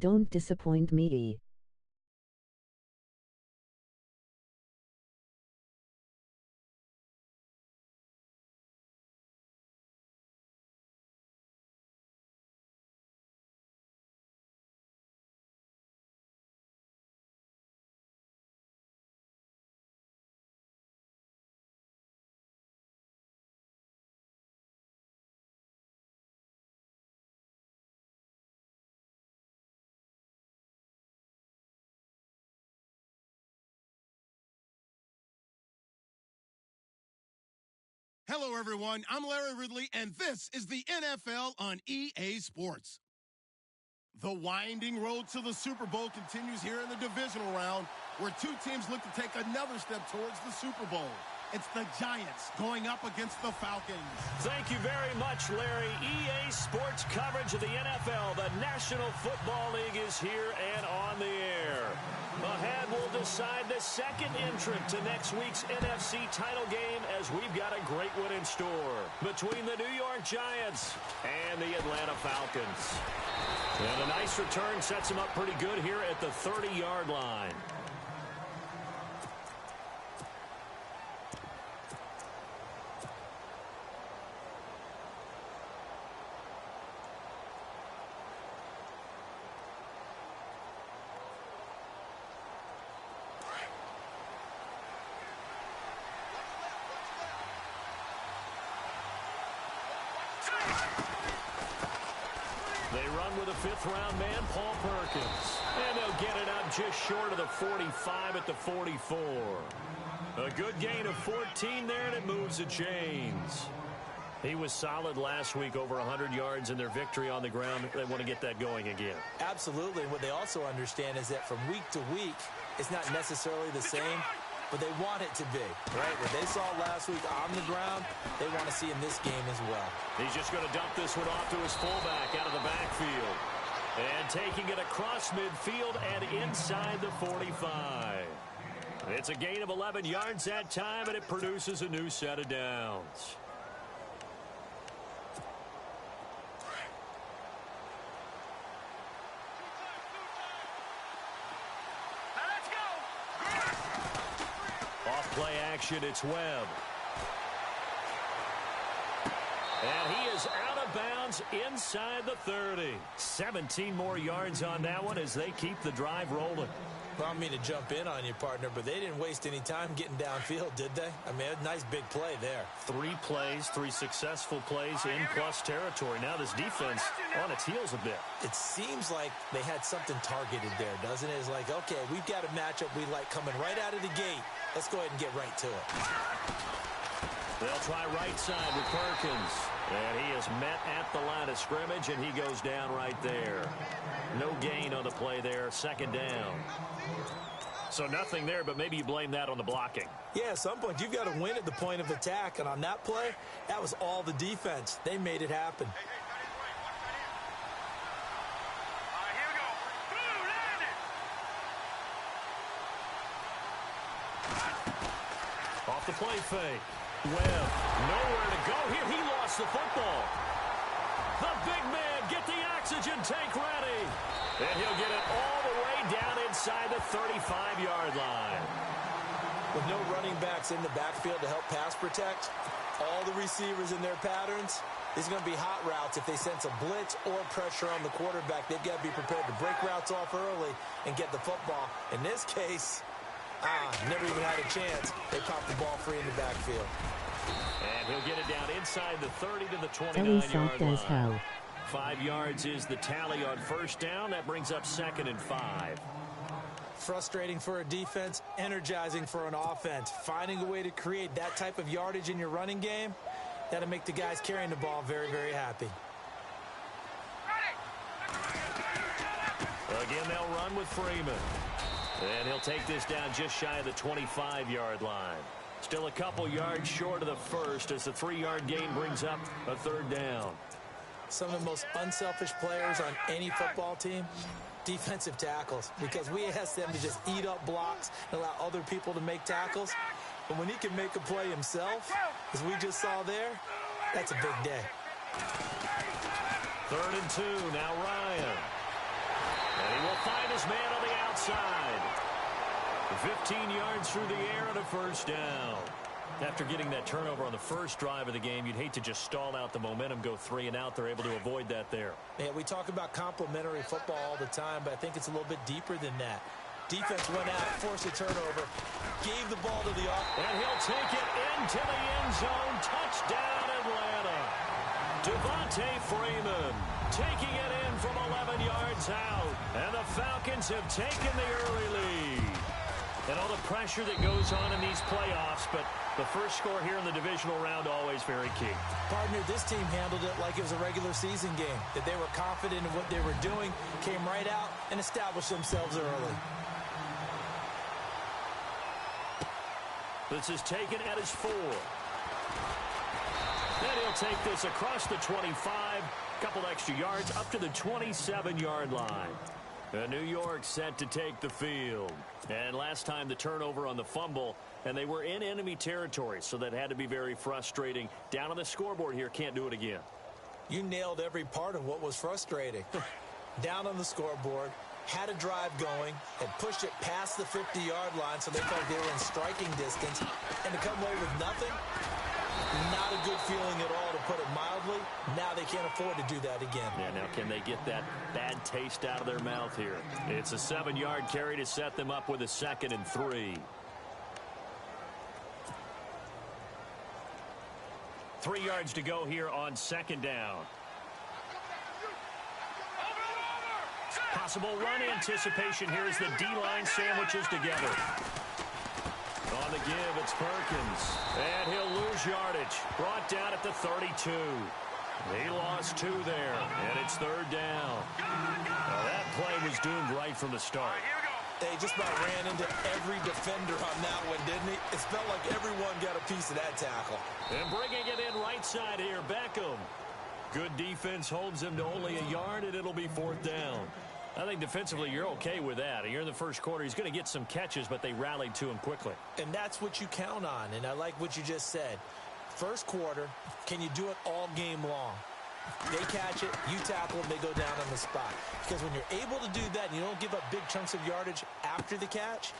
Don't disappoint me. Hello, everyone. I'm Larry Ridley, and this is the NFL on EA Sports. The winding road to the Super Bowl continues here in the divisional round, where two teams look to take another step towards the Super Bowl. It's the Giants going up against the Falcons. Thank you very much, Larry. EA Sports coverage of the NFL. The National Football League is here and on the air. Ahead, we'll decide the second entrant to next week's NFC title game, as we've got a great one in store between the New York Giants and the Atlanta Falcons. And a nice return sets them up pretty good here at the 30-yard line. They run with a fifth-round man, Paul Perkins. And they'll get it up just short of the 45 at the 44. A good gain of 14 there, and it moves the chains. He was solid last week, over 100 yards in their victory on the ground. They want to get that going again. Absolutely. And what they also understand is that from week to week, it's not necessarily the same, but they want it to be, right? What they saw last week on the ground, they want to see in this game as well. He's just going to dump this one off to his fullback out of the backfield. And taking it across midfield and inside the 45. It's a gain of 11 yards that time, and it produces a new set of downs. Play action, it's Webb. And he is out of bounds inside the 30. 17 more yards on that one as they keep the drive rolling. Well, I don't mean to jump in on you, partner, but they didn't waste any time getting downfield, did they? I mean, a nice big play there. 3 plays, 3 successful plays in plus territory. Now this defense on its heels a bit. It seems like they had something targeted there, doesn't it? It's like, okay, we've got a matchup we like coming right out of the gate. Let's go ahead and get right to it. They'll try right side with Perkins. And he is met at the line of scrimmage, and he goes down right there. No gain on the play there, second down. So nothing there, but maybe you blame that on the blocking. Yeah, at some point, you've got to win at the point of attack. And on that play, that was all the defense. They made it happen. Off the play fake. Webb, nowhere to go here. He lost the football. The big man, get the oxygen tank ready. And he'll get it all the way down inside the 35-yard line. With no running backs in the backfield to help pass protect, all the receivers in their patterns, these are going to be hot routes. If they sense a blitz or pressure on the quarterback, they've got to be prepared to break routes off early and get the football. In this case, never even had a chance. They popped the ball free in the backfield. And he'll get it down inside the 30 to the 29-yard line. 5 yards is the tally on first down. That brings up 2nd and 5. Frustrating for a defense, energizing for an offense. Finding a way to create that type of yardage in your running game, that'll make the guys carrying the ball very, very happy. Again, they'll run with Freeman. And he'll take this down just shy of the 25-yard line. Still a couple yards short of the first as the 3-yard gain brings up a 3rd down. Some of the most unselfish players on any football team, defensive tackles, because we ask them to just eat up blocks and allow other people to make tackles. But when he can make a play himself, as we just saw there, that's a big day. 3rd and 2, now Ryan. And he will find his man on the outside. 15 yards through the air and a first down. After getting that turnover on the first drive of the game, you'd hate to just stall out the momentum, go 3 and out. They're able to avoid that there. Yeah, we talk about complementary football all the time, but I think it's a little bit deeper than that. Defense went out, forced a turnover, gave the ball to the offense. And he'll take it into the end zone. Touchdown, Atlanta. Devontae Freeman taking it in from 11 yards out. And the Falcons have taken the early lead. And all the pressure that goes on in these playoffs, but the first score here in the divisional round always very key. Partner, this team handled it like it was a regular season game, that they were confident in what they were doing, came right out and established themselves early. This is taken at his 4. Then he'll take this across the 25, couple extra yards up to the 27-yard line. And New York set to take the field. And last time the turnover on the fumble, and they were in enemy territory, so that had to be very frustrating. Down on the scoreboard here, can't do it again. You nailed every part of what was frustrating. Down on the scoreboard, had a drive going, had pushed it past the 50-yard line, so they felt like they were in striking distance, and to come away with nothing, not a good feeling at all, to put it mildly. Now they can't afford to do that again. Yeah, now can they get that bad taste out of their mouth here? It's a 7-yard carry to set them up with a 2nd and 3. 3 yards to go here on 2nd down. Possible run anticipation here as the D-line sandwiches together. On the give, it's Perkins. And he'll lose yardage. Brought down at the 32. He lost 2 there, and it's 3rd down. Now that play was doomed right from the start. They just about ran into every defender on that one, didn't he? It felt like everyone got a piece of that tackle. And bringing it in right side here, Beckham. Good defense holds him to only a yard, and it'll be 4th down. I think defensively you're okay with that. Here in the first quarter, he's going to get some catches, but they rallied to him quickly. And that's what you count on, and I like what you just said. First quarter, can you do it all game long? They catch it, you tackle them, they go down on the spot. Because when you're able to do that and you don't give up big chunks of yardage after the catch,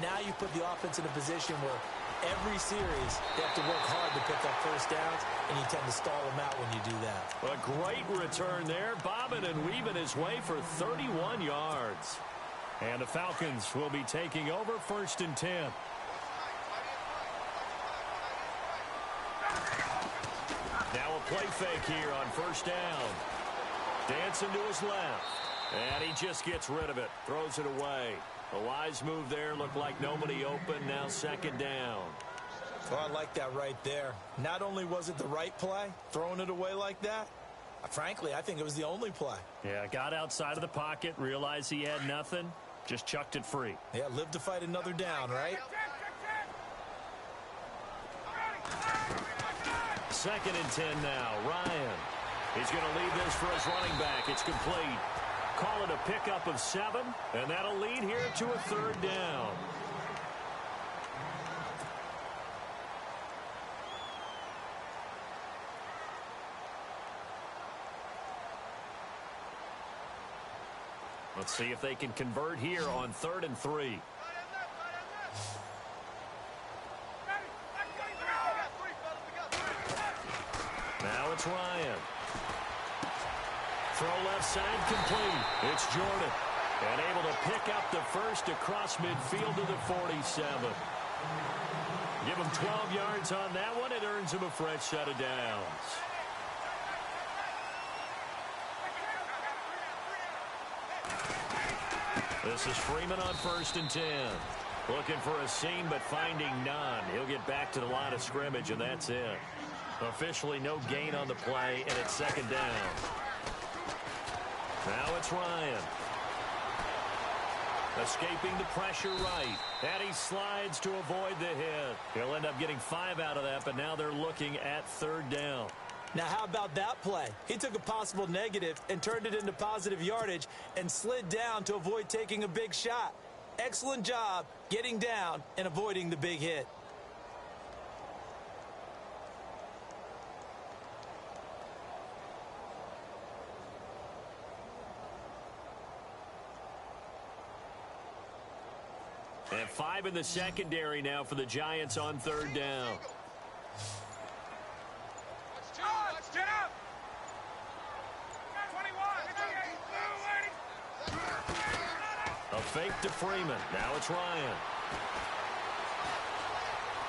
now you put the offense in a position where every series they have to work hard to pick up first downs, and you tend to stall them out when you do that. A great return there, bobbing and weaving his way for 31 yards. And the Falcons will be taking over 1st and 10. Now a play fake here on 1st down. Dancing to his left. And he just gets rid of it. Throws it away. A wise move there. Looked like nobody open. Now 2nd down. Oh, I like that right there. Not only was it the right play, throwing it away like that, frankly, I think it was the only play. Yeah, got outside of the pocket, realized he had nothing, just chucked it free. Yeah, live to fight another down, right? 2nd and 10 now. Ryan. He's going to leave this for his running back. It's complete. Call it a pickup of 7, and that'll lead here to a 3rd down. Let's see if they can convert here on 3rd and 3. Now it's Ryan. Throw left side complete. It's Jordan. And able to pick up the first across midfield to the 47. Give him 12 yards on that one. It earns him a fresh set of downs. This is Freeman on 1st and 10. Looking for a seam, but finding none. He'll get back to the line of scrimmage, and that's it. Officially no gain on the play, and it's 2nd down. Now it's Ryan. Escaping the pressure right. And he slides to avoid the hit. He'll end up getting 5 out of that, but now they're looking at 3rd down. Now, how about that play? He took a possible negative and turned it into positive yardage and slid down to avoid taking a big shot. Excellent job getting down and avoiding the big hit. And 5 in the secondary now for the Giants on 3rd down. A fake to Freeman. Now it's Ryan.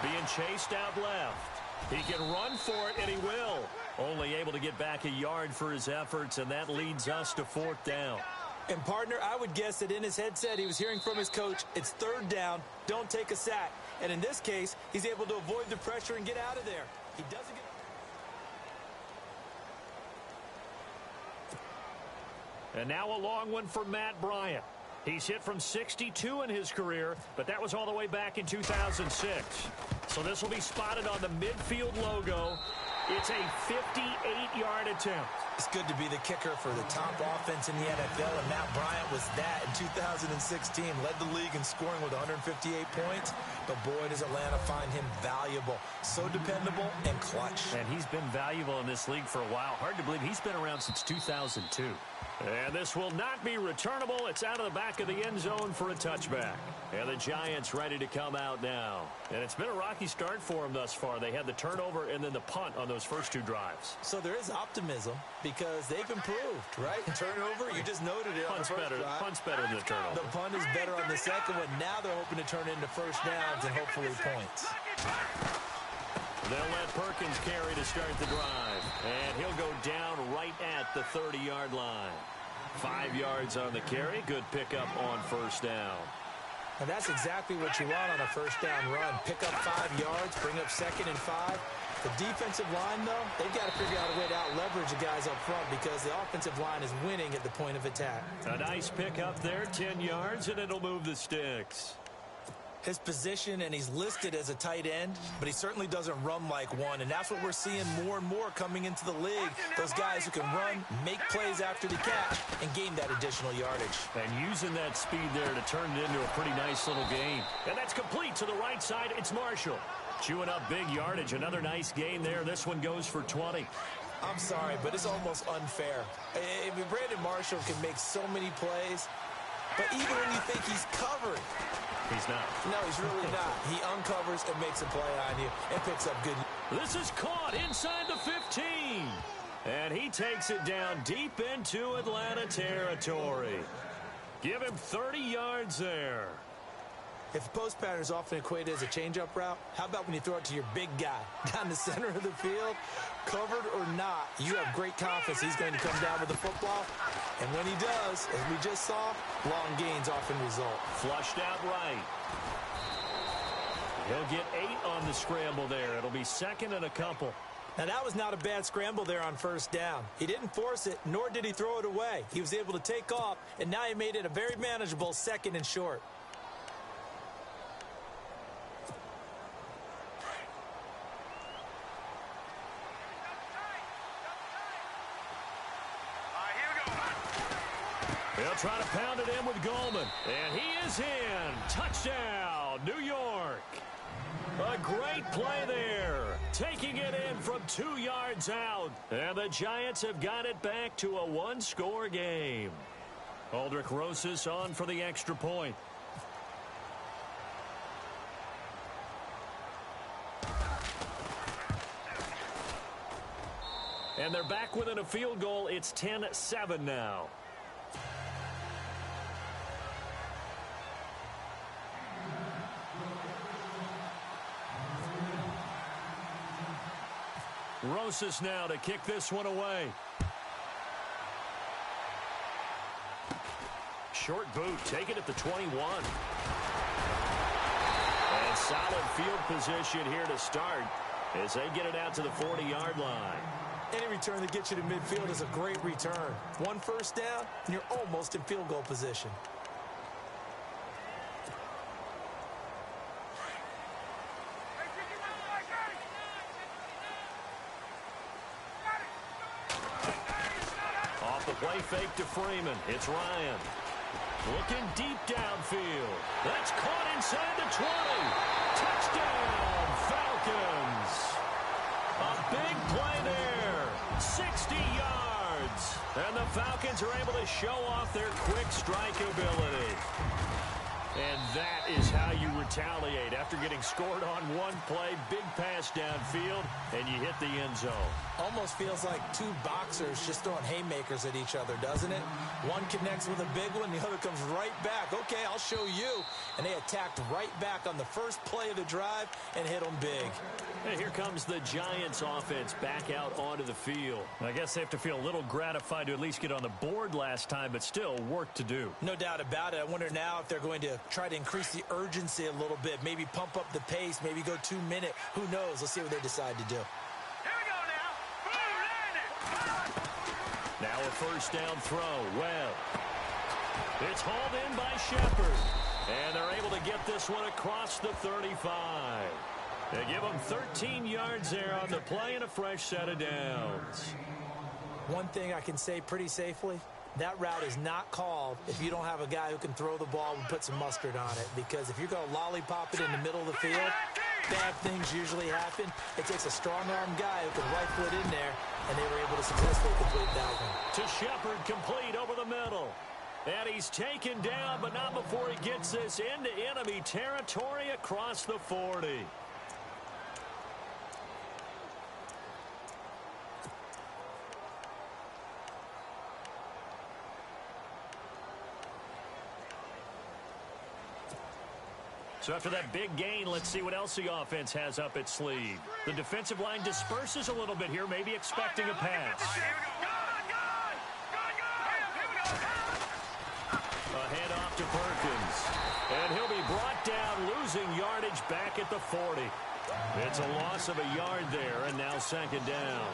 Being chased out left. He can run for it, and he will. Only able to get back a yard for his efforts, and that leads us to 4th down. And, partner, I would guess that in his headset he was hearing from his coach, it's 3rd down, don't take a sack. And in this case, he's able to avoid the pressure and get out of there. He doesn't get... And now a long one for Matt Bryant. He's hit from 62 in his career, but that was all the way back in 2006. So this will be spotted on the midfield logo. It's a 58-yard attempt. It's good to be the kicker for the top offense in the NFL, and Matt Bryant was that in 2016. Led the league in scoring with 158 points, but boy, does Atlanta find him valuable. So dependable and clutch. And he's been valuable in this league for a while. Hard to believe he's been around since 2002. And this will not be returnable. It's out of the back of the end zone for a touchback. And the Giants ready to come out now. And it's been a rocky start for them thus far. They had the turnover and then the punt on those first 2 drives. So there is optimism because they've improved, right? Turnover, you just noted it. Punt's better than the turnover. The punt is better on the second one. Now they're hoping to turn into first downs and hopefully points. They'll let Perkins carry to start the drive. And he'll go down right at the 30-yard line. 5 yards on the carry. Good pickup on first down. And that's exactly what you want on a first down run. Pick up 5 yards, bring up 2nd and 5. The defensive line, though, they've got to figure out a way to out-leverage the guys up front because the offensive line is winning at the point of attack. A nice pickup there, 10 yards, and it'll move the sticks. His position, and he's listed as a tight end, but he certainly doesn't run like one, and that's what we're seeing more and more coming into the league. Those guys who can run, make plays after the catch, and gain that additional yardage. And using that speed there to turn it into a pretty nice little gain. And that's complete to the right side. It's Marshall. Chewing up big yardage. Another nice gain there. This one goes for 20. I'm sorry, but it's almost unfair. I mean, Brandon Marshall can make so many plays, but even when you think he's covered, he's not. No, he's really not. He uncovers and makes a play on you and picks up good. This is caught inside the 15. And he takes it down deep into Atlanta territory. Give him 30 yards there. If the post pattern is often equated as a change-up route, how about when you throw it to your big guy down the center of the field? Covered or not, you have great confidence he's going to come down with the football. And when he does, as we just saw, long gains often result. Flushed out right. He'll get 8 on the scramble there. It'll be 2nd and a couple. Now, that was not a bad scramble there on first down. He didn't force it, nor did he throw it away. He was able to take off, and now he made it a very manageable 2nd and short. They'll try to pound it in with Goldman. And he is in. Touchdown, New York. A great play there. Taking it in from 2 yards out. And the Giants have got it back to a 1-score game. Aldrich Rosas on for the extra point. And they're back within a field goal. It's 10-7 now. Rosas now to kick this one away. Short boot, take it at the 21. And solid field position here to start as they get it out to the 40-yard line. Any return that gets you to midfield is a great return. 1 first down, and you're almost in field goal position. Off the play fake to Freeman. It's Ryan. Looking deep downfield. That's caught inside the 20. Touchdown, Falcons. A big play there. 60 yards. And the Falcons are able to show off their quick strike ability. And that is how you retaliate. After getting scored on one play, big pass downfield, and you hit the end zone. Almost feels like two boxers just throwing haymakers at each other, doesn't it? One connects with a big one, the other comes right back. Okay, I'll show you. And they attacked right back on the first play of the drive and hit them big. And here comes the Giants offense back out onto the field. I guess they have to feel a little gratified to at least get on the board last time, but still work to do. No doubt about it. I wonder now if they're going to try to increase the urgency a little bit, maybe pump up the pace, maybe go 2 minute. Who knows? Let's see what they decide to do. Now a first down throw. Webb. It's hauled in by Shepard. And they're able to get this one across the 35. They give them 13 yards there on the play and a fresh set of downs. One thing I can say pretty safely, that route is not called if you don't have a guy who can throw the ball and put some mustard on it. Because if you're going to lollipop it in the middle of the field, bad things usually happen. It takes a strong-arm guy who can rifle it in there, and they were able to successfully complete that one. To Shepard, complete over the middle. And he's taken down, but not before he gets this into enemy territory across the 40. So after that big gain, let's see what else the offense has up its sleeve. The defensive line disperses a little bit here, maybe expecting a pass. A handoff to Perkins. And he'll be brought down, losing yardage back at the 40. It's a loss of a yard there, and now second down.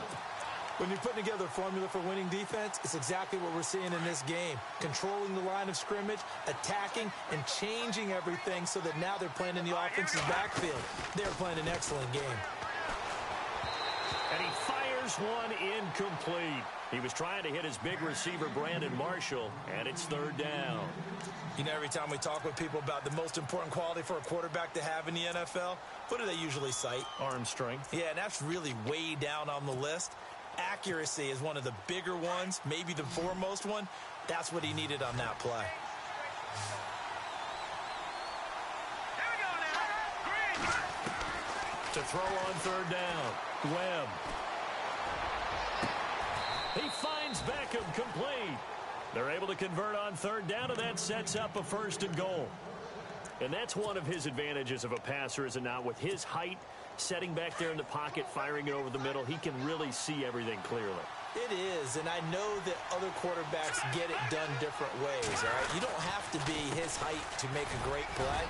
When you're putting together a formula for winning defense, it's exactly what we're seeing in this game. Controlling the line of scrimmage, attacking, and changing everything so that now they're playing in the offense's backfield. They're playing an excellent game. And he fires one incomplete. He was trying to hit his big receiver, Brandon Marshall, and it's third down. You know, every time we talk with people about the most important quality for a quarterback to have in the NFL, what do they usually cite? Arm strength. Yeah, and that's really way down on the list. Accuracy is one of the bigger ones, maybe the foremost one. That's what he needed on that play. To throw on third down, Webb. He finds Beckham complete. They're able to convert on third down, and that sets up a first and goal. And that's one of his advantages of a passer, is it not? With his height, setting back there in the pocket, firing it over the middle, he can really see everything clearly. It is, and I know that other quarterbacks get it done different ways, all right? You don't have to be his height to make a great play,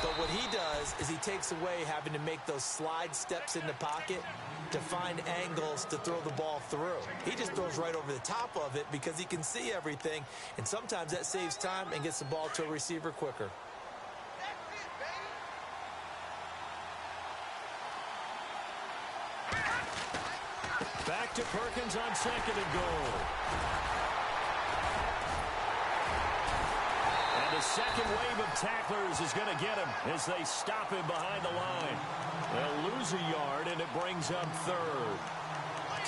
but what he does is he takes away having to make those slide steps in the pocket to find angles to throw the ball through. He just throws right over the top of it because he can see everything, and sometimes that saves time and gets the ball to a receiver quicker. Back to Perkins on second and goal. And the second wave of tacklers is going to get him as they stop him behind the line. They'll lose a yard, and it brings up third.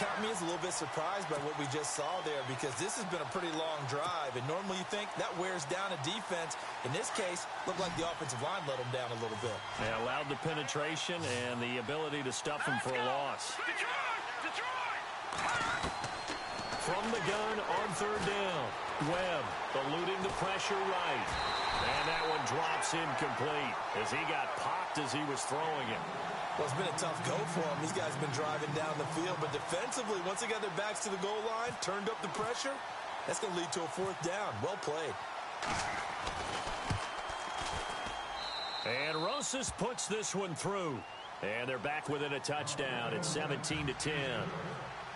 Caught me as a little bit surprised by what we just saw there, because this has been a pretty long drive, and normally you think that wears down a defense. In this case, looked like the offensive line let them down a little bit. They allowed the penetration and the ability to stuff them for a loss. From the gun on third down, Webb eluding the pressure right. And that one drops incomplete as he got popped as he was throwing it. Well, it's been a tough go for him. These guys have been driving down the field, but defensively, once they got their backs to the goal line, turned up the pressure, that's going to lead to a fourth down. Well played. And Rosas puts this one through. And they're back within a touchdown. It's 17-10.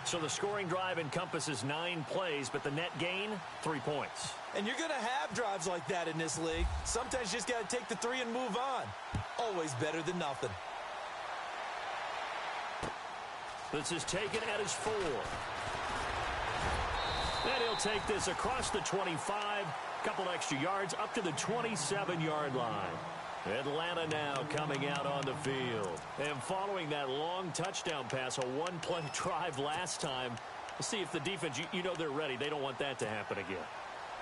So the scoring drive encompasses 9 plays, but the net gain, 3 points. And you're going to have drives like that in this league. Sometimes you just got to take the 3 and move on. Always better than nothing. This is taken at his 4. And he'll take this across the 25, couple extra yards up to the 27-yard line. Atlanta now coming out on the field. And following that long touchdown pass, a one-play drive last time, we'll see if the defense, you know they're ready. They don't want that to happen again.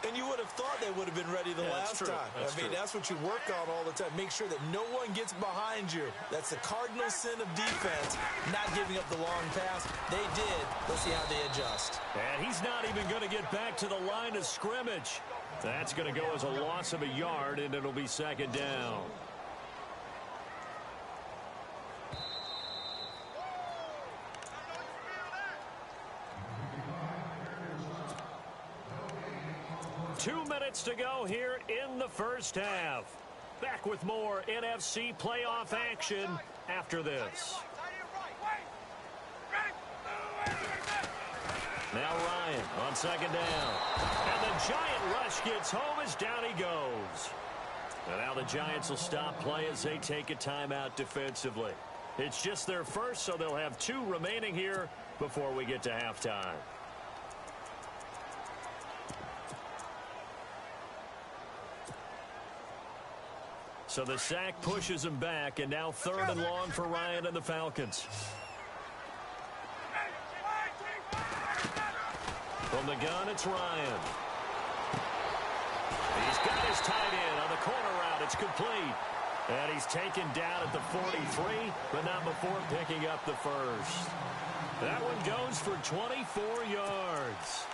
And you would have thought they would have been ready the last time. That's what you work on all the time. Make sure that no one gets behind you. That's the cardinal sin of defense, not giving up the long pass. They did. Let's see how they adjust. And he's not even going to get back to the line of scrimmage. That's going to go as a loss of a yard, and it'll be second down. Two minutes to go here in the first half. Back with more NFC playoff action after this. Now Ryan on second down. And the Giant rush gets home as down he goes. And now the Giants will stop play as they take a timeout defensively. It's just their first, so they'll have two remaining here before we get to halftime. So the sack pushes him back, and now third and long for Ryan and the Falcons. From the gun, it's Ryan. He's got his tight end on the corner route. It's complete. And he's taken down at the 43, but not before picking up the first. That one goes for 24 yards.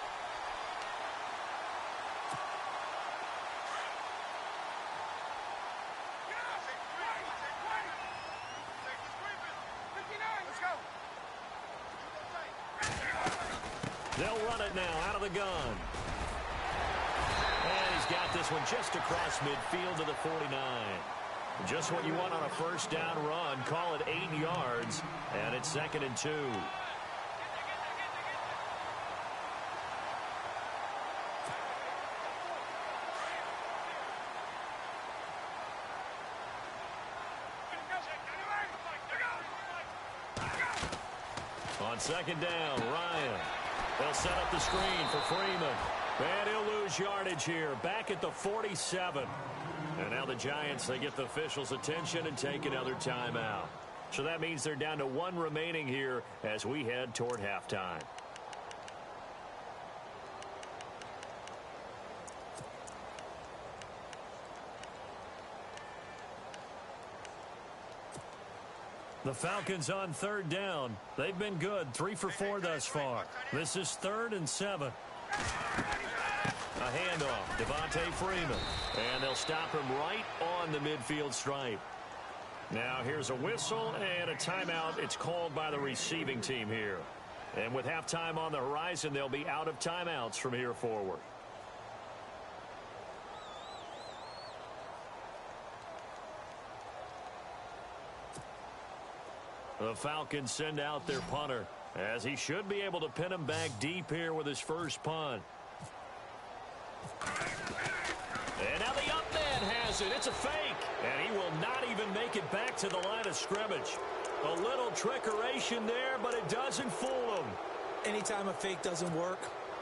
They'll run it now out of the gun. And he's got this one just across midfield to the 49. Just what you want on a first down run. Call it 8 yards, and it's 2nd and 2. On second down, Ryan. They'll set up the screen for Freeman. And he'll lose yardage here, back at the 47. And now the Giants, they get the officials' attention and take another timeout. So that means they're down to one remaining here as we head toward halftime. The Falcons on third down. They've been good, 3 for 4 thus far. This is 3rd and 7. A handoff, Devontae Freeman. And they'll stop him right on the midfield stripe. Now here's a whistle and a timeout. It's called by the receiving team here. And with halftime on the horizon, they'll be out of timeouts from here forward. The Falcons send out their punter, as he should be able to pin him back deep here with his first punt. And now the up man has it. It's a fake. And he will not even make it back to the line of scrimmage. A little trickeration there, but it doesn't fool him. Anytime a fake doesn't work,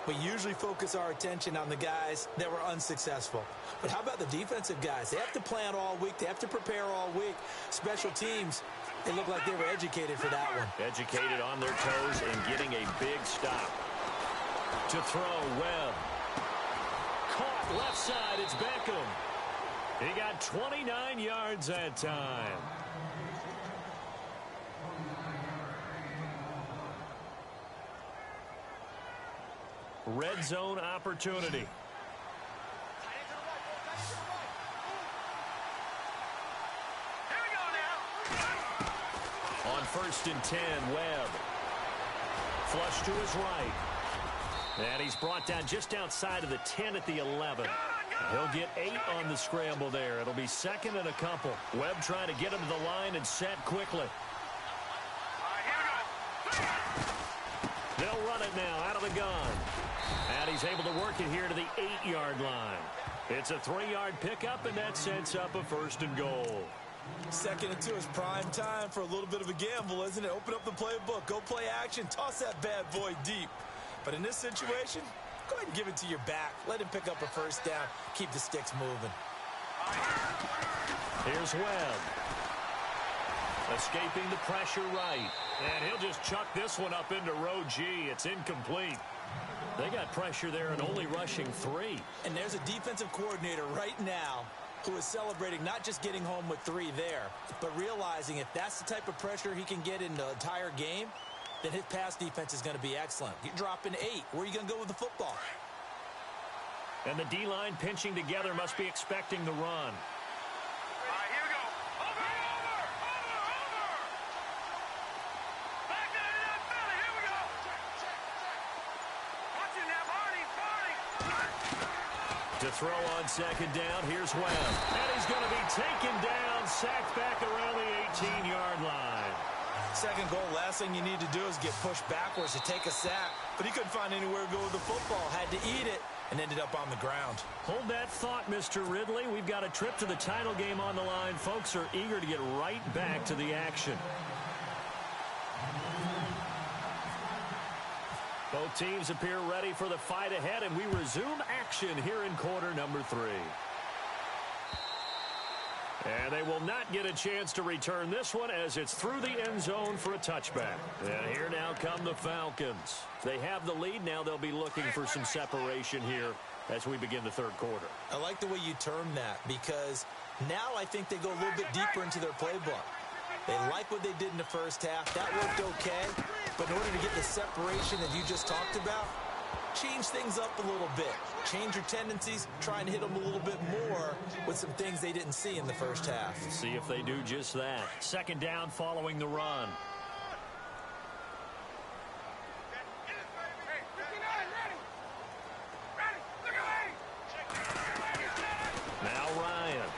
we usually focus our attention on the guys that were unsuccessful. But how about the defensive guys? They have to plan all week. They have to prepare all week. Special teams, they look like they were educated for that one. Educated on their toes and getting a big stop. To throw, Webb. Caught left side, it's Beckham. He got 29 yards that time. Red zone opportunity. On 1st and 10, Webb. Flush to his right. And he's brought down just outside of the 10 at the 11. He'll get 8 on the scramble there. It'll be 2nd and a couple. Webb trying to get him to the line and set quickly. They'll run it now out of the gun. And he's able to work it here to the 8-yard line. It's a 3-yard pickup, and that sets up a 1st and goal. 2nd and 2 is prime time for a little bit of a gamble, isn't it? Open up the playbook, go play action, toss that bad boy deep. But in this situation, go ahead and give it to your back. Let him pick up a 1st down. Keep the sticks moving. Here's Webb. Escaping the pressure right. And he'll just chuck this one up into row G. It's incomplete. They got pressure there and only rushing 3. And there's a defensive coordinator right now who is celebrating not just getting home with 3 there, but realizing if that's the type of pressure he can get in the entire game, then his pass defense is going to be excellent. You're dropping 8. Where are you going to go with the football? And the D-line pinching together must be expecting the run. To throw on second down, here's Webb. And he's going to be taken down, sacked back around the 18-yard line. Second goal, last thing you need to do is get pushed backwards to take a sack. But he couldn't find anywhere to go with the football. Had to eat it and ended up on the ground. Hold that thought, Mr. Ridley. We've got a trip to the title game on the line. Folks are eager to get right back to the action. Both teams appear ready for the fight ahead, and we resume action here in quarter number 3. And they will not get a chance to return this one as it's through the end zone for a touchback. And here now come the Falcons. They have the lead. Now they'll be looking for some separation here as we begin the third quarter. I like the way you term that because now I think they go a little bit deeper into their playbook. They like what they did in the first half. That worked okay. But in order to get the separation that you just talked about, change things up a little bit. Change your tendencies, try and hit them a little bit more with some things they didn't see in the first half. See if they do just that. Second down following the run. Now Ryan.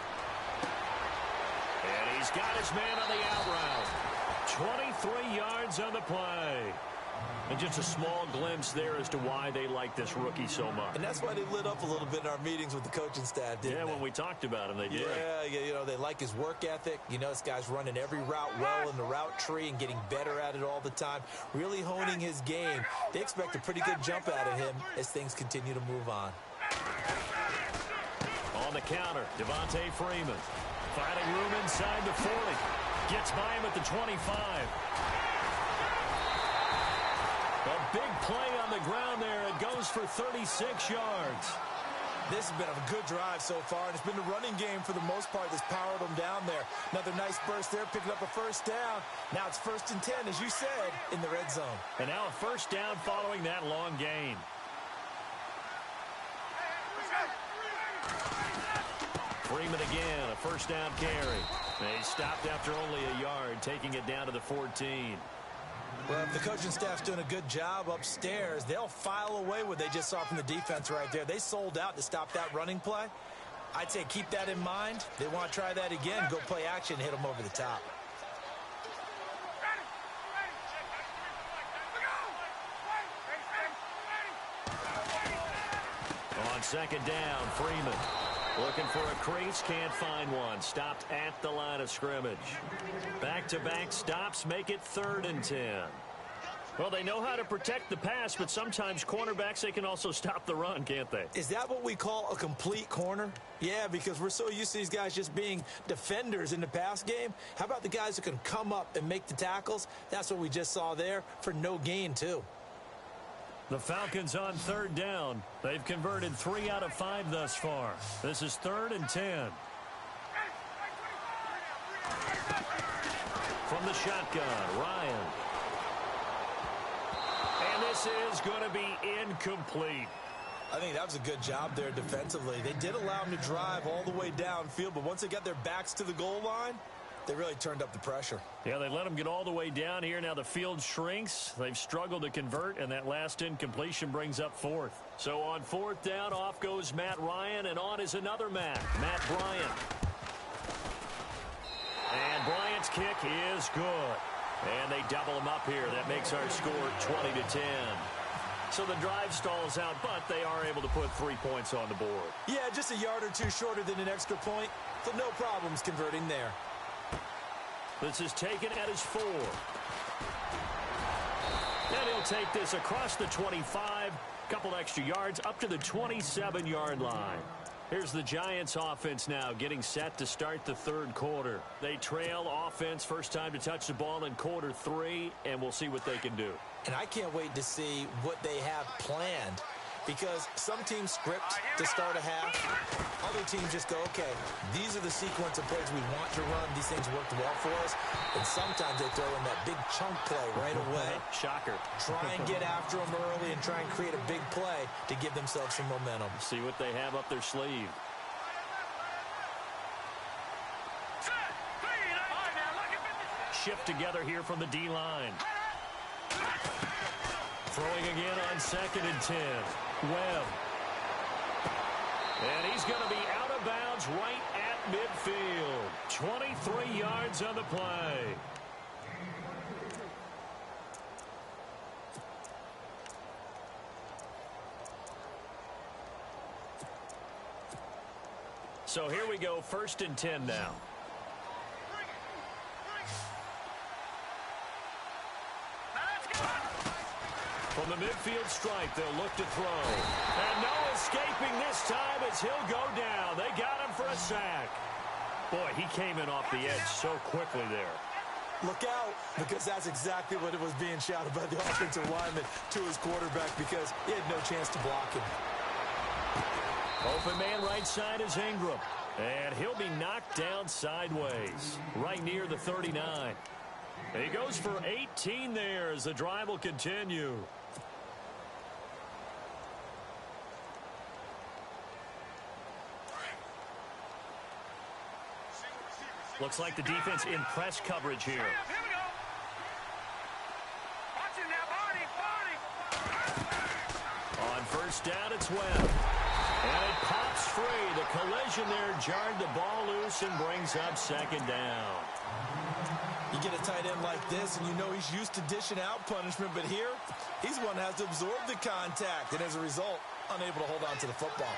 And he's got his man on the out route. 23 yards on the play. And just a small glimpse there as to why they like this rookie so much. And that's why they lit up a little bit in our meetings with the coaching staff, didn't they? Yeah, when we talked about him, they did. Yeah, you know, they like his work ethic. You know, this guy's running every route well in the route tree and getting better at it all the time, really honing his game. They expect a pretty good jump out of him as things continue to move on. On the counter, Devontae Freeman. Finding room inside the 40. Gets by him at the 25. A big play on the ground there. It goes for 36 yards. This has been a good drive so far, and it's been the running game for the most part that's powered them down there. Another nice burst there, picking up a first down. Now it's 1st and 10, as you said, in the red zone. And now a first down following that long gain. Freeman again, a first down carry. They stopped after only a yard, taking it down to the 14. Well, if the coaching staff's doing a good job upstairs, they'll file away what they just saw from the defense right there. They sold out to stop that running play. I'd say keep that in mind. They want to try that again, go play action, hit them over the top. On second down, Freeman. Looking for a crease, can't find one. Stopped at the line of scrimmage. Back-to-back stops make it 3rd and 10. Well, they know how to protect the pass, but sometimes cornerbacks, they can also stop the run, can't they? Is that what we call a complete corner? Yeah, because we're so used to these guys just being defenders in the pass game. How about the guys who can come up and make the tackles? That's what we just saw there for no gain, too. The Falcons on 3rd down. They've converted 3 out of 5 thus far. This is 3rd and 10. From the shotgun, Ryan. And this is going to be incomplete. I think that was a good job there defensively. They did allow them to drive all the way downfield, but once they got their backs to the goal line, they really turned up the pressure. Yeah, they let them get all the way down here. Now the field shrinks. They've struggled to convert, and that last incompletion brings up 4th. So on 4th down, off goes Matt Ryan, and on is another Matt Bryant. And Bryant's kick is good. And they double him up here. That makes our score 20-10. So the drive stalls out, but they are able to put 3 points on the board. Yeah, just a yard or two shorter than an extra point, so no problems converting there. This is taken at his 4. And he'll take this across the 25, couple extra yards, up to the 27-yard line. Here's the Giants offense now getting set to start the 3rd quarter. They trail offense, first time to touch the ball in quarter 3, and we'll see what they can do. And I can't wait to see what they have planned, because some teams script to start a half. Other teams just go, okay, these are the sequence of plays we want to run. These things worked well for us. And sometimes they throw in that big chunk play right away. Shocker. Try and get after them early and try and create a big play to give themselves some momentum. See what they have up their sleeve. Shift together here from the D-line. Throwing again on 2nd and 10. Webb. And he's going to be out of bounds right at midfield. 23 yards on the play. So here we go, 1st and 10 now. From the midfield stripe, they'll look to throw. And no escaping this time as he'll go down. They got him for a sack. Boy, he came in off the edge so quickly there. Look out, because that's exactly what it was being shouted by the offensive lineman to his quarterback, because he had no chance to block him. Open man right side is Ingram. And he'll be knocked down sideways, right near the 39. He goes for 18 there as the drive will continue. Looks like the defense in press coverage here. Here we go. Watch it now, Barney. On 1st down, it's Webb. And it pops free. The collision there jarred the ball loose and brings up 2nd down. You get a tight end like this, and you know he's used to dishing out punishment, but here, he's the one that has to absorb the contact, and as a result, unable to hold on to the football.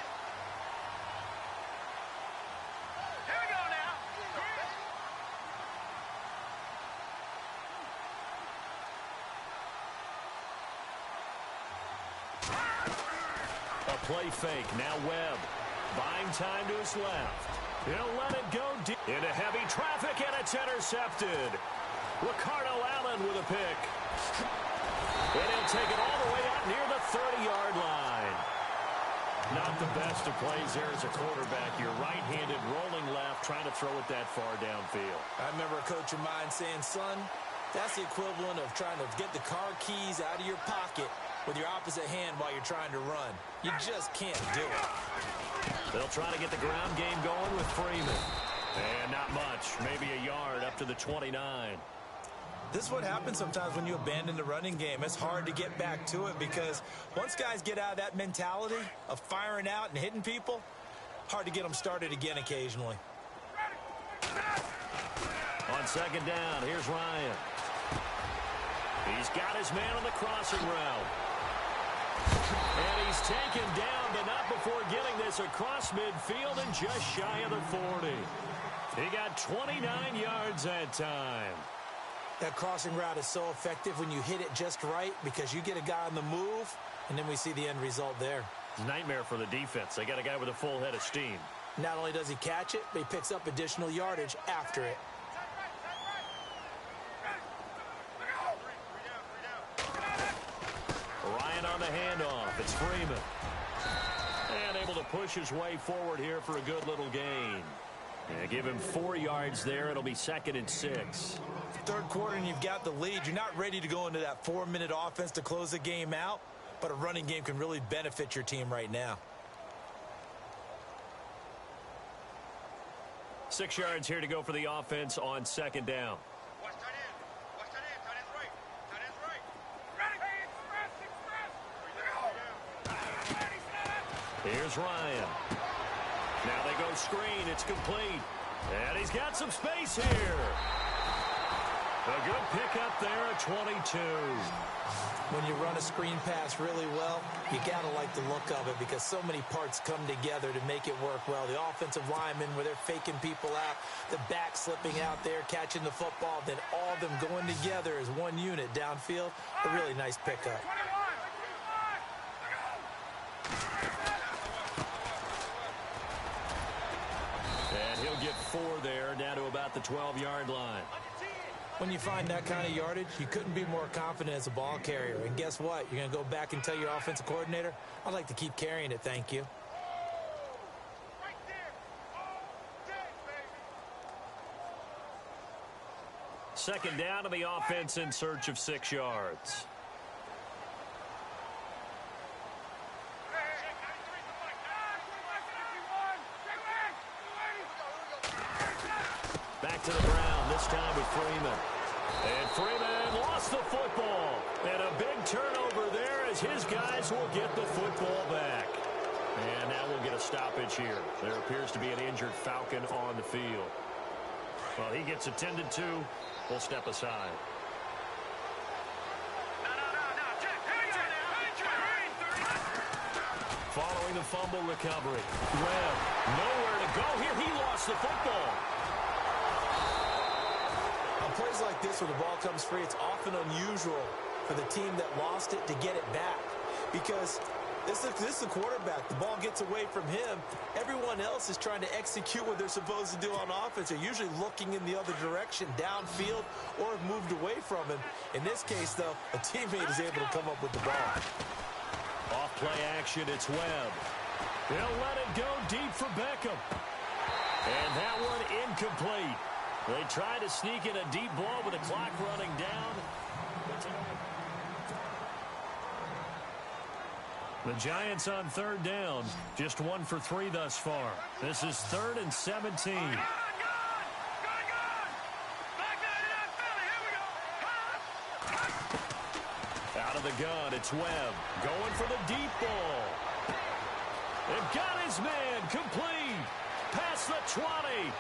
Here we go now. A play fake. Now Webb. Buying time to his left. He'll let it go deep into heavy traffic, and it's intercepted. Ricardo Allen with a pick. And he'll take it all the way out near the 30-yard line. Not the best of plays there as a quarterback. You're right-handed, rolling left, trying to throw it that far downfield. I remember a coach of mine saying, son, that's the equivalent of trying to get the car keys out of your pocket with your opposite hand while you're trying to run. You just can't do it. They'll try to get the ground game going with Freeman. And not much, maybe a yard up to the 29. This is what happens sometimes when you abandon the running game. It's hard to get back to it because once guys get out of that mentality of firing out and hitting people, hard to get them started again occasionally. On 2nd down, here's Ryan. He's got his man on the crossing route. And he's taken down, but not before getting this across midfield and just shy of the 40. He got 29 yards that time. That crossing route is so effective when you hit it just right because you get a guy on the move, and then we see the end result there. Nightmare for the defense. They got a guy with a full head of steam. Not only does he catch it, but he picks up additional yardage after it. Ryan on the handoff. It's Freeman. And able to push his way forward here for a good little gain. Yeah, give him 4 yards there. It'll be 2nd and 6. Third quarter and you've got the lead. You're not ready to go into that 4-minute offense to close the game out, but a running game can really benefit your team right now. 6 yards here to go for the offense on 2nd down. Watch tight end. Watch tight end. Tight end's right. Tight end's right. Ready. Hey, express. Here's Ryan. Now they go screen. It's complete. And he's got some space here. A good pickup there at 22. When you run a screen pass really well, you got to like the look of it because so many parts come together to make it work well. The offensive linemen, where they're faking people out, the back slipping out there, catching the football, then all of them going together as one unit downfield. A really nice pickup. And he'll get 4 there, down to about the 12-yard line. When you find that kind of yardage, you couldn't be more confident as a ball carrier. And guess what? You're going to go back and tell your offensive coordinator, I'd like to keep carrying it, thank you. Right there. All day, baby. Second down to the offense in search of 6 yards. Back to the ground, this time with Freeman. And Freeman lost the football. And a big turnover there as his guys will get the football back. And now we'll get a stoppage here. There appears to be an injured Falcon on the field. Well, he gets attended to. We'll step aside. Following the fumble recovery. Webb, nowhere to go here. He lost the football. On plays like this where the ball comes free, it's often unusual for the team that lost it to get it back. Because this is the quarterback. The ball gets away from him. Everyone else is trying to execute what they're supposed to do on offense. They're usually looking in the other direction, downfield, or have moved away from him. In this case, though, a teammate is able to come up with the ball. Off play action, it's Webb. He'll let it go deep for Beckham. And that one incomplete. They try to sneak in a deep ball with the clock running down. The Giants on third down, just 1 for 3 thus far. This is 3rd and 17. Out of the gun, it's Webb going for the deep ball. And got his man complete. Past the 20.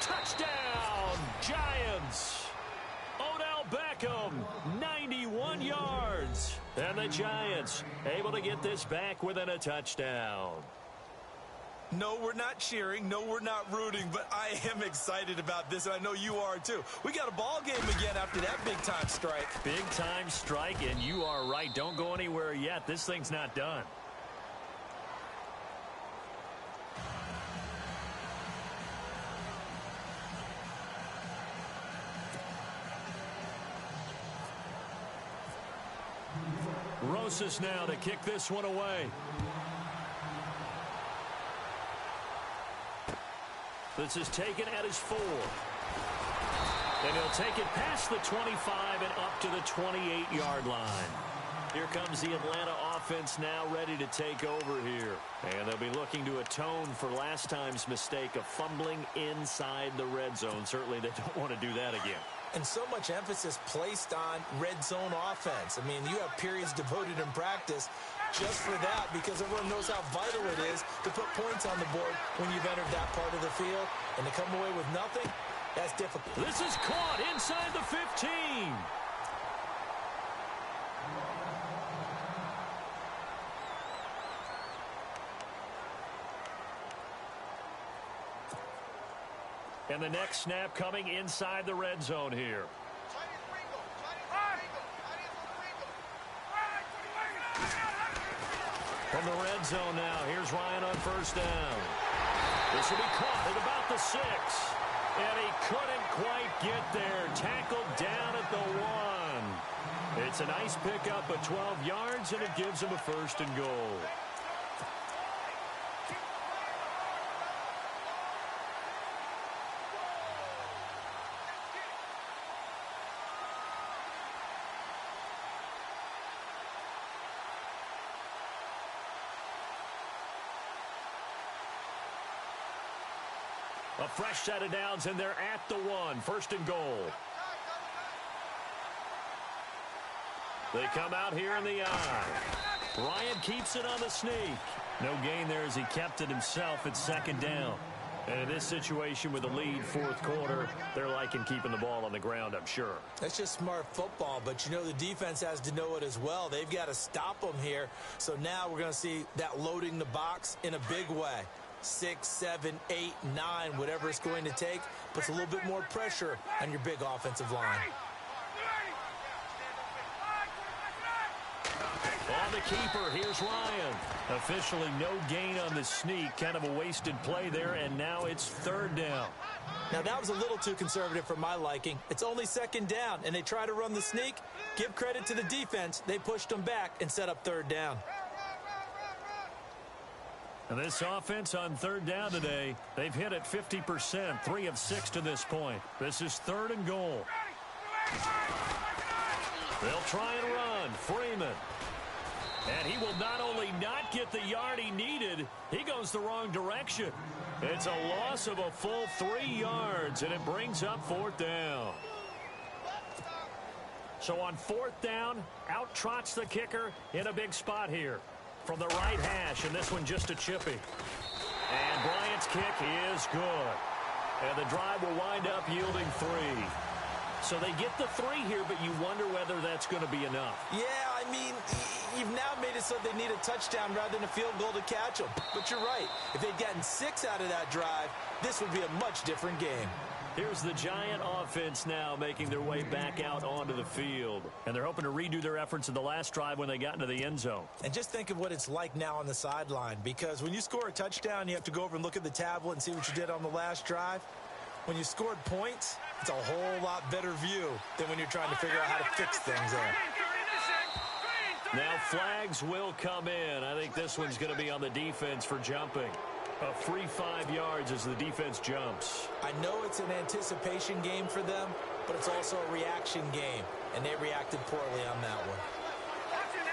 Touchdown, Giants. Odell Beckham, 91 yards. And the Giants able to get this back within a touchdown. No, we're not cheering. No, we're not rooting. But I am excited about this, and I know you are too. We got a ball game again after that big-time strike. Big-time strike, and you are right. Don't go anywhere yet. This thing's not done. Rosas now to kick this one away. This is taken at his 4. And he'll take it past the 25 and up to the 28-yard line. Here comes the Atlanta offense now ready to take over here. And they'll be looking to atone for last time's mistake of fumbling inside the red zone. Certainly they don't want to do that again. And so much emphasis placed on red zone offense. I mean, you have periods devoted in practice just for that because everyone knows how vital it is to put points on the board when you've entered that part of the field. And to come away with nothing, that's difficult. This is caught inside the 15. And the next snap coming inside the red zone here. From the red zone now, here's Ryan on first down. This will be caught at about the 6. And he couldn't quite get there. Tackled down at the 1. It's a nice pickup of 12 yards, and it gives him a 1st and goal. A fresh set of downs, and they're at the 1. 1st and goal. They come out here in the eye. Ryan keeps it on the sneak. No gain there as he kept it himself at 2nd down. And in this situation with the lead 4th quarter, they're liking keeping the ball on the ground, I'm sure. That's just smart football, but you know the defense has to know it as well. They've got to stop them here. So now we're going to see that loading the box in a big way. 6, 7, 8, 9, whatever it's going to take, puts a little bit more pressure on your big offensive line. On the keeper, here's Ryan. Officially no gain on the sneak. Kind of a wasted play there, and now it's third down. Now, that was a little too conservative for my liking. It's only second down, and they try to run the sneak. Give credit to the defense. They pushed them back and set up third down. And this offense on third down today, they've hit it 50%, 3 of 6 to this point. This is third and goal. They'll try and run. Freeman. And he will not only not get the yard he needed, he goes the wrong direction. It's a loss of a full 3 yards, and it brings up fourth down. So on fourth down, out trots the kicker in a big spot here. From the right hash, and this one just a chippy. And Bryant's kick is good. And the drive will wind up yielding 3. So they get the 3 here, but you wonder whether that's going to be enough. Yeah, I mean, you've now made it so they need a touchdown rather than a field goal to catch them. But you're right. If they'd gotten 6 out of that drive, this would be a much different game. Here's the Giant offense now making their way back out onto the field. And they're hoping to redo their efforts in the last drive when they got into the end zone. And just think of what it's like now on the sideline, because when you score a touchdown, you have to go over and look at the tablet and see what you did on the last drive. When you scored points, it's a whole lot better view than when you're trying to figure out how to fix things there. Now flags will come in. I think this one's going to be on the defense for jumping. A free 5 yards as the defense jumps. I know it's an anticipation game for them, but it's also a reaction game, and they reacted poorly on that one.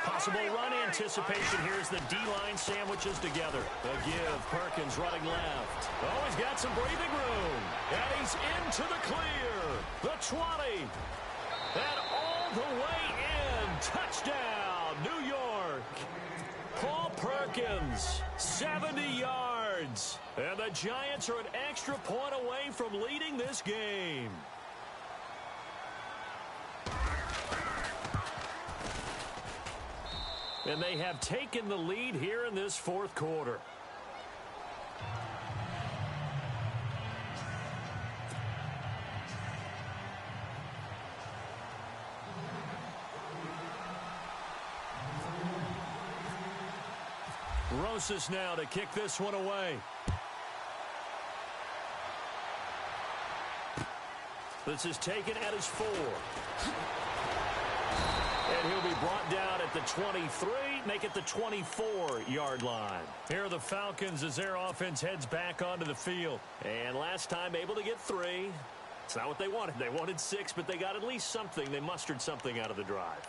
Possible run anticipation here as the D-line sandwiches together. The give, Perkins running left. Oh, he's got some breathing room. And he's into the clear. The 20. And all the way in. Touchdown, New York. Paul Perkins, 70 yards. And the Giants are an extra point away from leading this game. And they have taken the lead here in this fourth quarter. Rosas now to kick this one away. This is taken at his 4. And he'll be brought down at the 23, make it the 24-yard line. Here are the Falcons as their offense heads back onto the field. And last time able to get 3. It's not what they wanted. They wanted 6, but they got at least something. They mustered something out of the drive.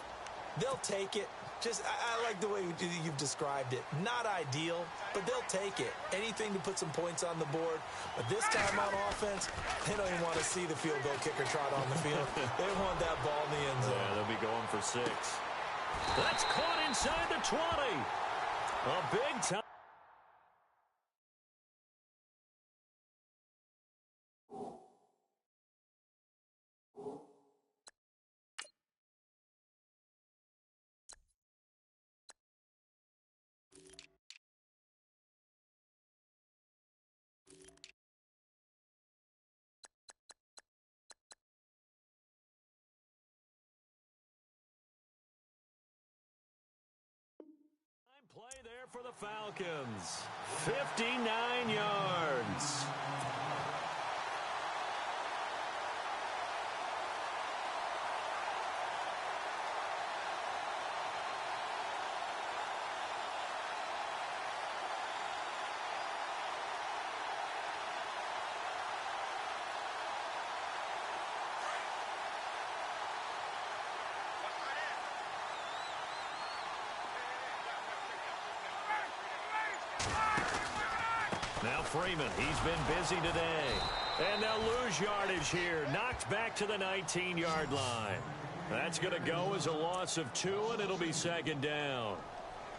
They'll take it. I like the way you've described it. Not ideal, but they'll take it. Anything to put some points on the board. But this time on offense, they don't even want to see the field goal kicker trot on the field. They want that ball in the end zone. Yeah, they'll be going for 6. That's caught inside the 20. A big time. Play there for the Falcons. 59 yards. Now Freeman, he's been busy today. And they'll lose yardage here. Knocked back to the 19-yard line. That's going to go as a loss of 2, and it'll be second down.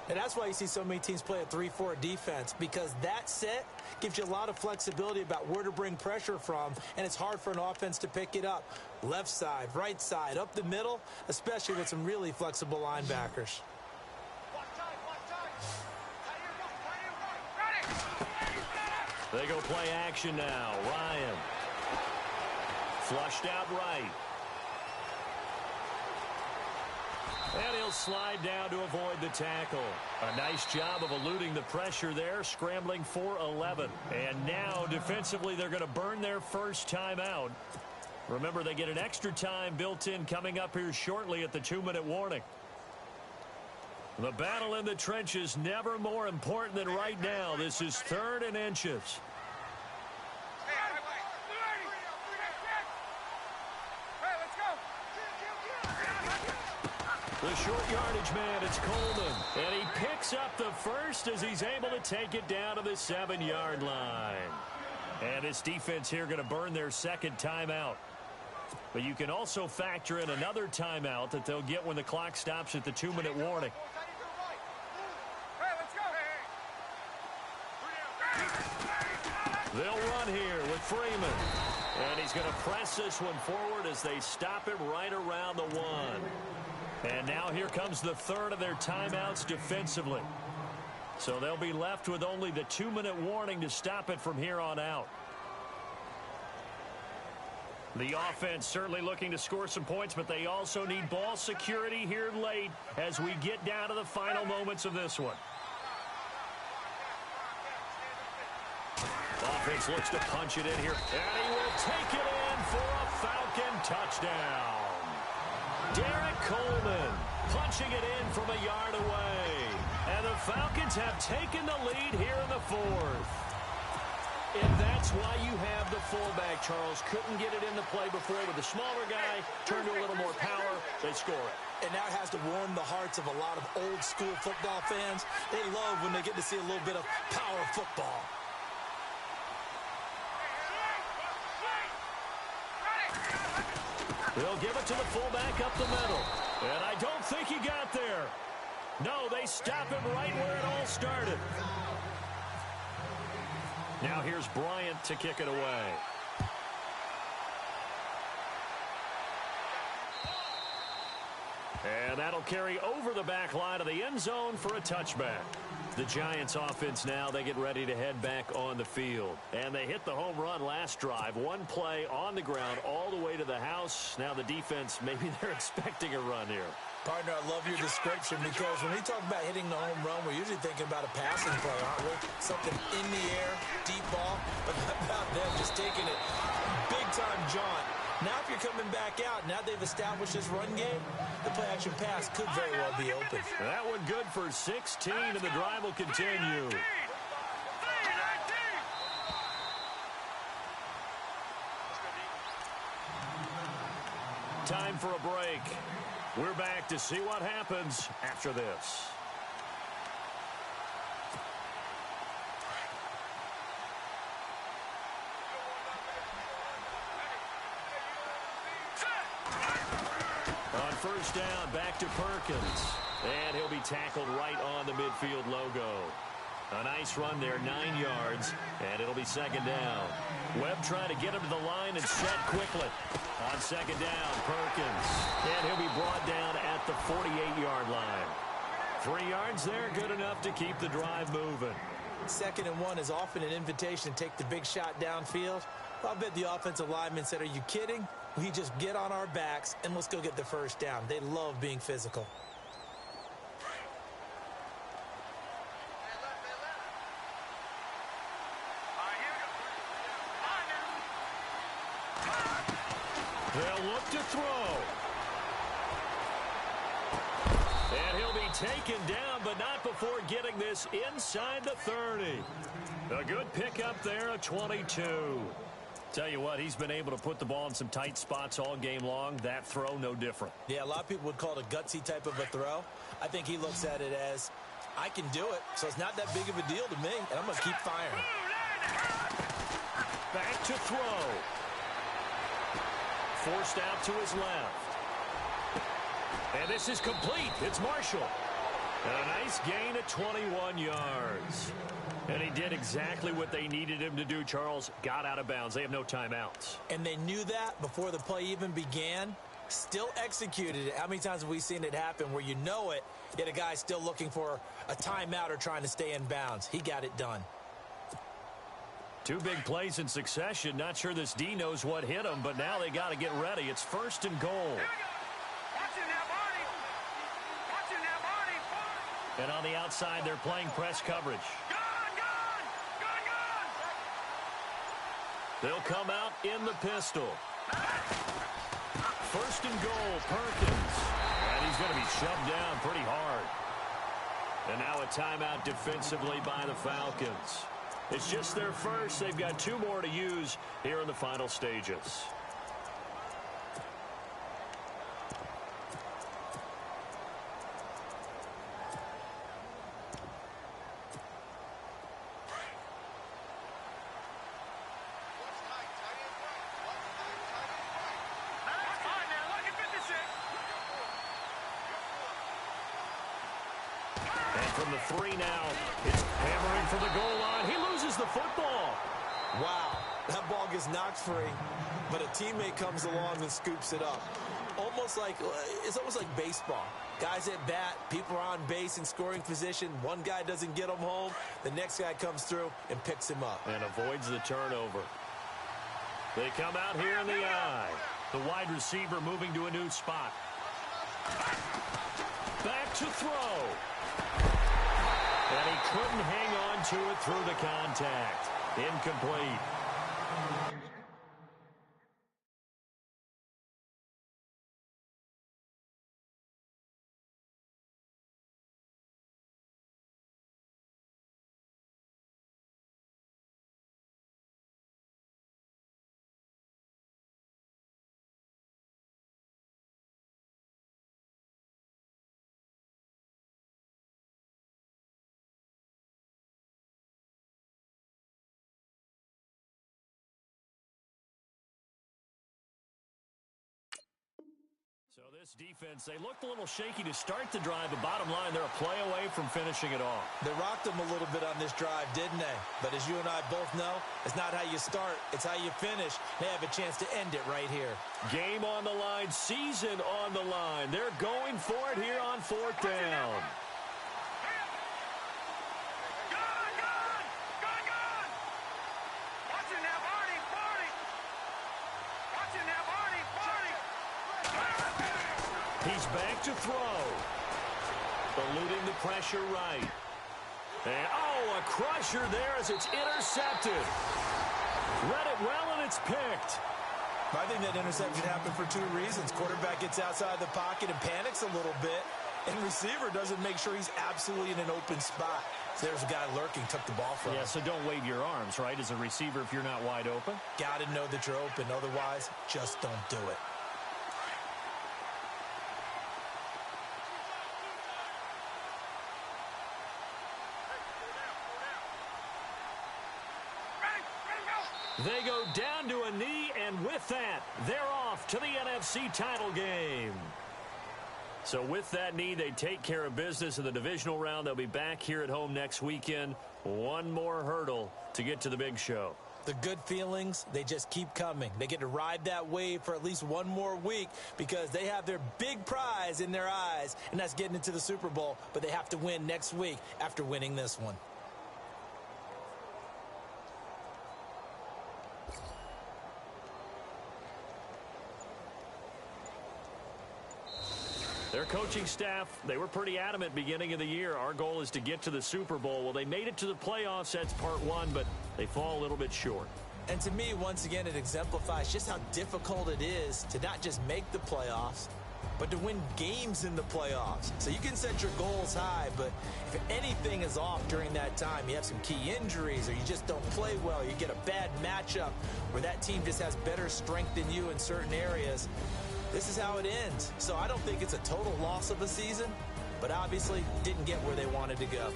And that's why you see so many teams play a 3-4 defense, because that set gives you a lot of flexibility about where to bring pressure from, and it's hard for an offense to pick it up. Left side, right side, up the middle, especially with some really flexible linebackers. They go play action now. Ryan. Flushed out right. And he'll slide down to avoid the tackle. A nice job of eluding the pressure there, scrambling for 11. And now, defensively, they're going to burn their first timeout. Remember, they get an extra time built in coming up here shortly at the 2-minute warning. The battle in the trenches never more important than right now. This is 3rd and inches. The short yardage man, it's Coleman. And he picks up the first as he's able to take it down to the 7-yard line. And this defense here going to burn their second timeout. But you can also factor in another timeout that they'll get when the clock stops at the 2-minute warning. They'll run here with Freeman. And he's going to press this one forward as they stop him right around the 1. And now here comes the 3rd of their timeouts defensively. So they'll be left with only the 2-minute warning to stop it from here on out. The offense certainly looking to score some points, but they also need ball security here late as we get down to the final moments of this one. Offense looks to punch it in here, and he will take it in for a Falcon touchdown. Derek Coleman punching it in from a yard away. And the Falcons have taken the lead here in the 4th. And that's why you have the fullback, Charles. Couldn't get it into play before with the smaller guy. Turned to a little more power. They score it. And that has to warm the hearts of a lot of old-school football fans. They love when they get to see a little bit of power football. They'll give it to the fullback up the middle. And I don't think he got there. No, they stop him right where it all started. Now here's Bryant to kick it away. And that'll carry over the back line of the end zone for a touchback. The Giants offense now, they get ready to head back on the field. And they hit the home run last drive. One play on the ground all the way to the house. Now the defense, maybe they're expecting a run here. Partner, I love your description because when we talk about hitting the home run, we're usually thinking about a passing play, aren't we? Something in the air, deep ball. But how about them just taking it big-time jaunt? Now if you're coming back out, now they've established this run game, the play-action pass could very well be open. That one good for 16, and the drive will continue. Time for a break. We're back to see what happens after this. On first down, back to Perkins. And he'll be tackled right on the midfield logo. A nice run there, 9 yards, and it'll be second down. Webb trying to get him to the line and set quickly. On second down, Perkins. And he'll be brought down at the 48-yard line. 3 yards there, good enough to keep the drive moving. 2nd and 1 is often an invitation to take the big shot downfield. I bet the offensive lineman said, are you kidding? We just get on our backs and let's go get the first down. They love being physical. They'll look to throw. And he'll be taken down, but not before getting this inside the 30. A good pickup there, a 22. Tell you what, he's been able to put the ball in some tight spots all game long. That throw, no different. Yeah, a lot of people would call it a gutsy type of a throw. I think he looks at it as, I can do it, so it's not that big of a deal to me, and I'm going to keep firing. Back to throw. Forced out to his left. And this is complete. It's Marshall. And a nice gain of 21 yards. And he did exactly what they needed him to do, Charles. Got out of bounds. They have no timeouts. And they knew that before the play even began. Still executed it. How many times have we seen it happen where you know it, yet a guy's still looking for a timeout or trying to stay in bounds? He got it done. 2 big plays in succession. Not sure this D knows what hit him, but now they got to get ready. It's 1st and goal. And on the outside, they're playing press coverage. They'll come out in the pistol. First and goal, Perkins. And he's going to be shoved down pretty hard. And now a timeout defensively by the Falcons. It's just their first. They've got 2 more to use here in the final stages. From the 3 now, it's hammering for the goal line. He loses the football. Wow, that ball gets knocked free, but a teammate comes along and scoops it up. It's almost like baseball. Guys at bat, people are on base in scoring position. One guy doesn't get him home. The next guy comes through and picks him up. And avoids the turnover. They come out here in the eye. The wide receiver moving to a new spot. Back to throw. And he couldn't hang on to it through the contact. Incomplete. So this defense, they looked a little shaky to start the drive, but bottom line, they're a play away from finishing it off. They rocked them a little bit on this drive, didn't they? But as you and I both know, it's not how you start, it's how you finish. They have a chance to end it right here. Game on the line, season on the line. They're going for it here on 4th down. He's back to throw. Eluding the pressure right. And, a crusher there as it's intercepted. Read it well, and it's picked. I think that interception happened for 2 reasons. Quarterback gets outside the pocket and panics a little bit, and receiver doesn't make sure he's absolutely in an open spot. So there's a guy lurking, took the ball from him. Yeah, so don't wave your arms, right, as a receiver if you're not wide open. Got to know that you're open. Otherwise, just don't do it. They go down to a knee, and with that, they're off to the NFC title game. So with that knee, they take care of business in the divisional round. They'll be back here at home next weekend. One more hurdle to get to the big show. The good feelings, they just keep coming. They get to ride that wave for at least one more week because they have their big prize in their eyes, and that's getting into the Super Bowl. But they have to win next week after winning this one. Their coaching staff, they were pretty adamant beginning of the year. Our goal is to get to the Super Bowl. Well, they made it to the playoffs. That's part 1, but they fall a little bit short. And to me, once again, it exemplifies just how difficult it is to not just make the playoffs, but to win games in the playoffs. So you can set your goals high, but if anything is off during that time, you have some key injuries or you just don't play well, you get a bad matchup where that team just has better strength than you in certain areas, this is how it ends. So I don't think it's a total loss of a season, but obviously didn't get where they wanted to go.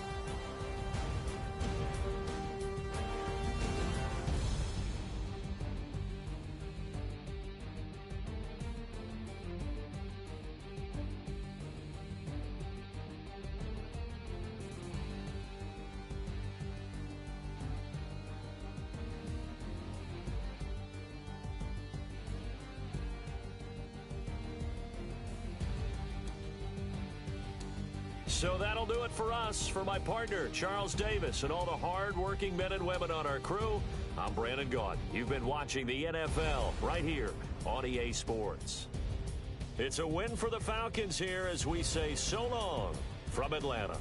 So that'll do it for us. For my partner, Charles Davis, and all the hard-working men and women on our crew, I'm Brandon Gaudin. You've been watching the NFL right here on EA Sports. It's a win for the Falcons here as we say so long from Atlanta.